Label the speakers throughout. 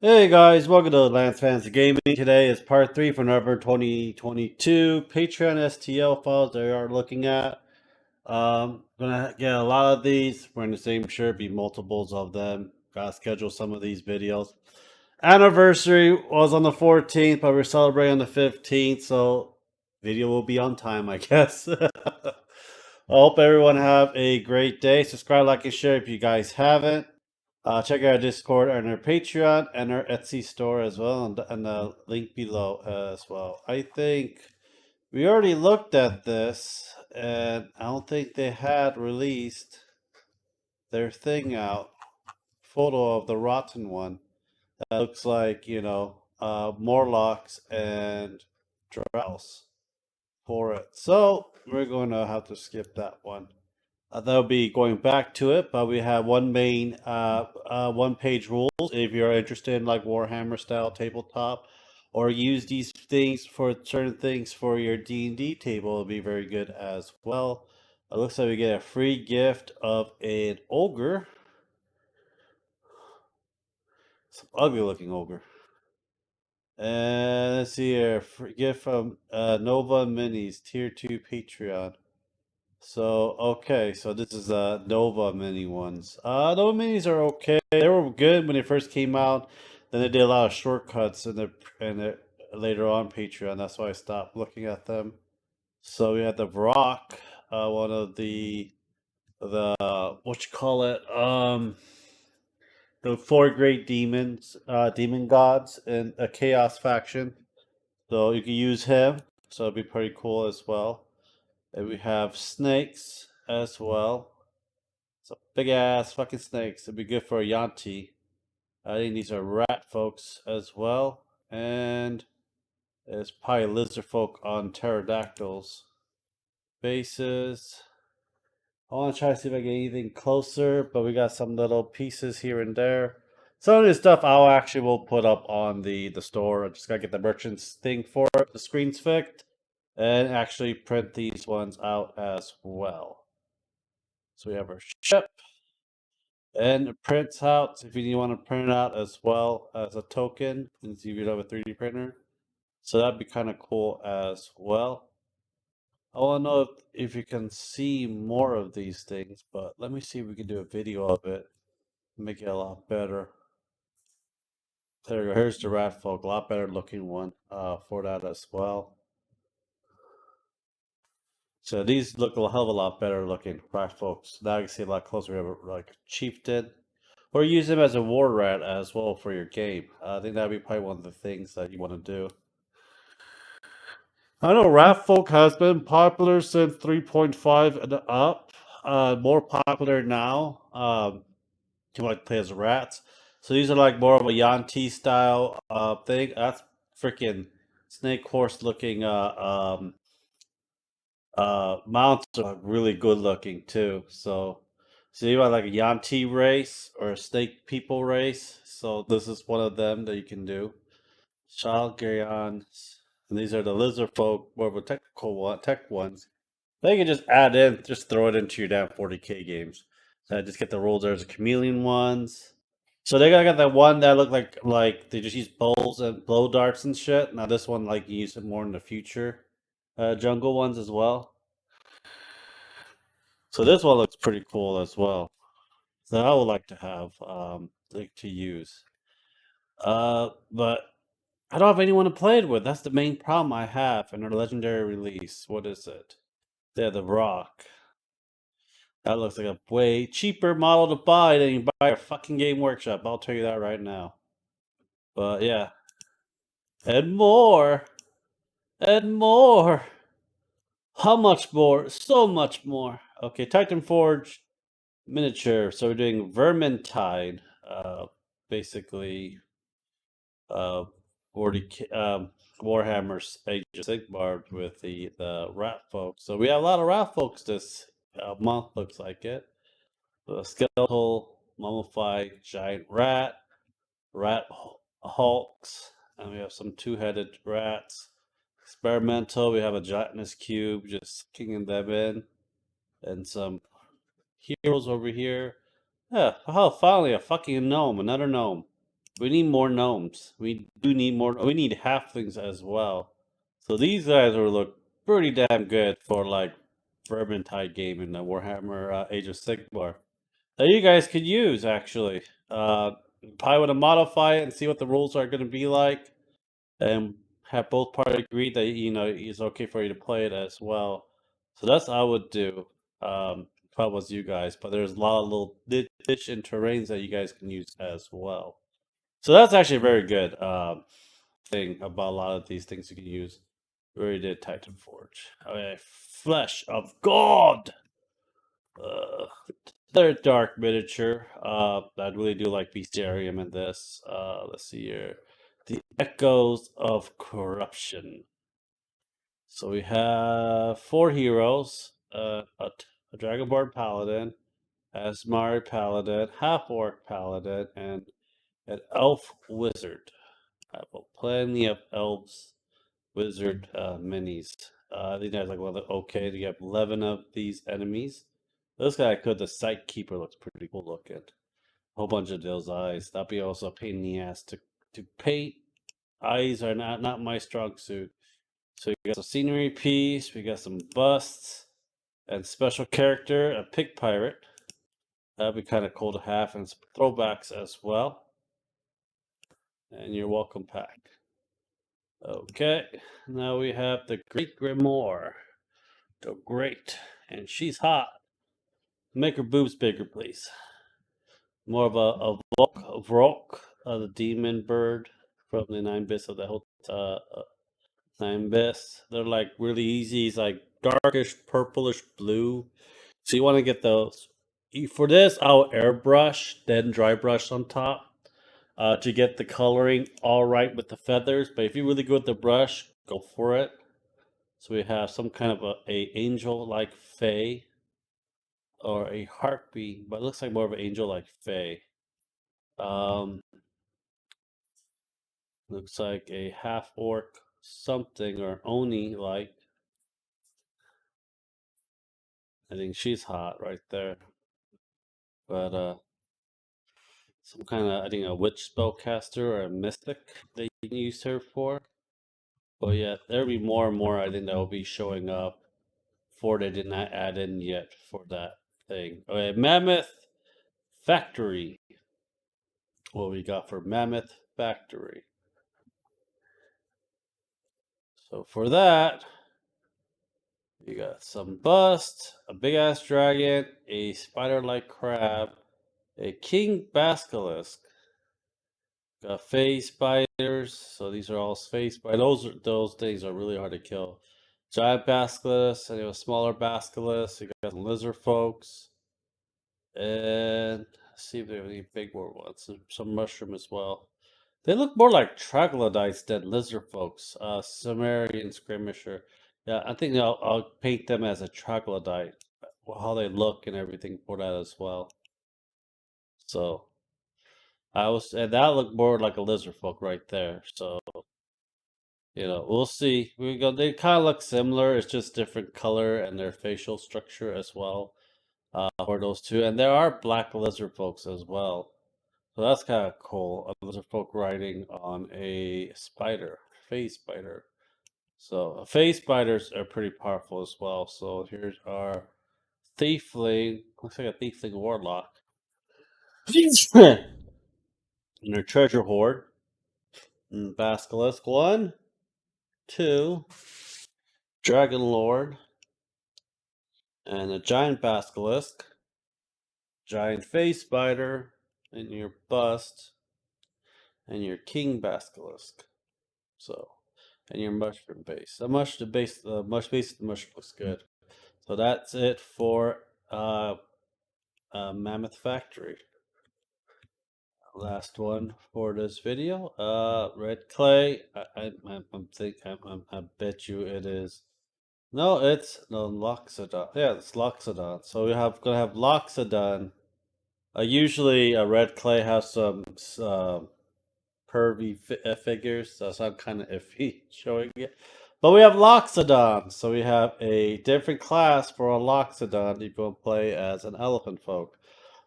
Speaker 1: Hey guys, welcome to Lance Fantasy Gaming. Today is part 3 for November 2022 Patreon STL files that we are looking at. Gonna get a lot of these. We're in the same shirt, be multiples of them. Gotta schedule some of these videos. Anniversary was on the 14th, but we're celebrating on the 15th, so video will be on time, I guess. I hope everyone have a great day. Subscribe, like, and share if you guys haven't. Check out our Discord and our Patreon and our Etsy store as well, and the link below as well. I think we already looked at this, and I don't think they had released their thing out. Photo of the rotten one. That looks like, Morlocks and Drows for it. So we're going to have to skip that one. That'll be going back to it, but we have one page rules. If you're interested in like Warhammer style tabletop, or use these things for certain things for your D&D table, it'll be very good as well. It looks like we get a free gift of an ogre, some ugly looking ogre. And let's see here, free gift from Nova Minis Tier 2 Patreon. So okay, so this is Nova mini ones. Nova minis are okay. They were good when they first came out. Then they did a lot of shortcuts in the later on Patreon. That's why I stopped looking at them. So we had the Vrock, one of the what you call it, the four great demons, demon gods in a chaos faction. So you can use him. So it'd be pretty cool as well. And we have snakes as well. So big ass fucking snakes. It'd be good for a Yanti. I think these are rat folks as well. And there's probably lizard folk on pterodactyls. Bases. I want to try to see if I get anything closer, but we got some little pieces here and there. Some of this stuff I'll actually will put up on the store. I just gotta get the merchant's thing for it, the screens fixed, and actually print these ones out as well. So we have our ship. And it prints out if you want to print it out as well as a token, since you have a 3D printer. So that'd be kind of cool as well. I want to know if you can see more of these things, but let me see if we can do a video of it. Make it a lot better. There you go. Here's the rat folk, a lot better looking one for that as well. So these look a hell of a lot better looking rat folks. Now you can see a lot closer. We have like a chieftain. Or use him as a war rat as well for your game. I think that'd be probably one of the things that you want to do. I know rat folk has been popular since 3.5 and up. More popular now. You might play as rats. So these are like more of a Yanti style thing. That's freaking snake horse looking mounts are really good looking too. So you have like a Yanti race or a snake people race. So this is one of them that you can do. Shalgarians. And these are the lizard folk, more of a technical one, tech ones. They can just add in, just throw it into your damn 40k games. So just get the rules. There's the chameleon ones. So they got that one that look like they just use bowls and blow darts and shit. Now this one like you use it more in the future jungle ones as well. So this one looks pretty cool as well. So I would like to have like to use. But I don't have anyone to play it with. That's the main problem I have in our legendary release. What is it? They're the Rock. That looks like a way cheaper model to buy than you buy a fucking Game Workshop. I'll tell you that right now. But yeah. And more. And more. How much more? So much more. Okay, Titan Forge miniature. So we're doing Vermintide. Basically, uh, 40 Warhammer Age of Sigmar with the rat folks. So we have a lot of rat folks this month, looks like it. The skeletal, mummified giant rat, rat hulks, and we have some two-headed rats. Experimental, we have a gelatinous cube, just kicking them in, and some heroes over here. Yeah, oh, finally a fucking gnome, another gnome. We need more gnomes. We do need more. We need halflings as well. So these guys will look pretty damn good for like Vermintide game in the Warhammer Age of Sigmar. That you guys could use actually. Probably want to modify it and see what the rules are going to be like, and have both parties agree that it's okay for you to play it as well. So that's what I would do. If I was you guys, but there's a lot of little niche and terrains that you guys can use as well. So that's actually a very good thing about a lot of these things you can use. We already did Titan Forge. Okay, Flesh of God. Uh, they're dark miniature. I really do like Bestiarium in this. Let's see here. The Echoes of Corruption. So we have 4 heroes. A Dragonborn Paladin, Asmari Paladin, Half Orc Paladin, and an Elf Wizard. I have plenty of elves, wizard minis. I think that's like one of the okay. You have 11 of these enemies. This guy the Sight Keeper looks pretty cool looking. A whole bunch of those eyes. That'd be also a pain in the ass to paint. Eyes are not my strong suit. So we got some scenery piece. We got some busts and special character, a pig pirate. That'd be kind of cool to have, and some throwbacks as well. And your welcome pack. Okay, now we have the Great Grimoire. The Great. And she's hot. Make her boobs bigger, please. More of a Vrok, the demon bird from the 9 bits of the whole 9 bits. They're like really easy. It's like darkish, purplish blue. So you want to get those. For this, I'll airbrush, then dry brush on top. To get the coloring all right with the feathers. But if you really go with the brush, go for it. So we have some kind of a angel-like fae, or a harpy, but it looks like more of an angel-like fae. Looks like a half-orc something, or oni-like. I think she's hot right there. But some kind of, I think, a witch spellcaster or a mystic that you can use her for. But yeah, there'll be more and more, I think, that will be showing up for they did not add in yet for that thing. Okay, Mammoth Factory. What we got for Mammoth Factory. So for that, you got some bust, a big ass dragon, a spider-like crab, a king basilisk, got phase spiders. So these are all phase spiders. Those things are really hard to kill. Giant basilisk, and you have a smaller basilisk. You got some lizard folks, and let's see if there are any big more ones. Some mushroom as well. They look more like troglodytes than lizard folks. Sumerian skirmisher. Yeah, I think I'll paint them as a troglodyte. How they look and everything for that as well. So and that looked more like a lizard folk right there. So we'll see. They kind of look similar. It's just different color and their facial structure as well. For those two, and there are black lizard folks as well. So that's kind of cool. A lizard folk riding on a spider, phase spider. So phase spiders are pretty powerful as well. So here's our thiefling. Looks like a thiefling warlock. And their treasure hoard. And basilisk 1, 2, dragon lord, and a giant basilisk, giant phase spider, and your bust, and your king basilisk. So, and your mushroom base. The mushroom base looks good. So that's it for Mammoth Factory. Last one for this video. Red clay. I bet you it is. No, it's no Loxodon. Yeah, it's Loxodon. So gonna have Loxodon. Usually, a red clay has some curvy figures, so I'm kind of iffy showing it. But we have Loxodon, so we have a different class for a Loxodon. You can play as an elephant folk.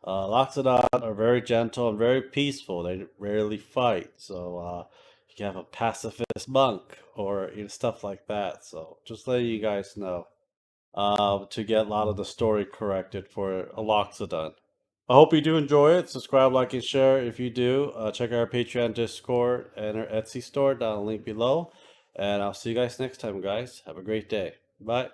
Speaker 1: Loxodon are very gentle and very peaceful. They rarely fight. So you can have a pacifist monk or stuff like that. So just letting you guys know to get a lot of the story corrected for a Loxodon. I hope you do enjoy it. Subscribe, like, and share if you do. Check out our Patreon, Discord, and our Etsy store down the link below. And I'll see you guys next time, guys. Have a great day. Bye.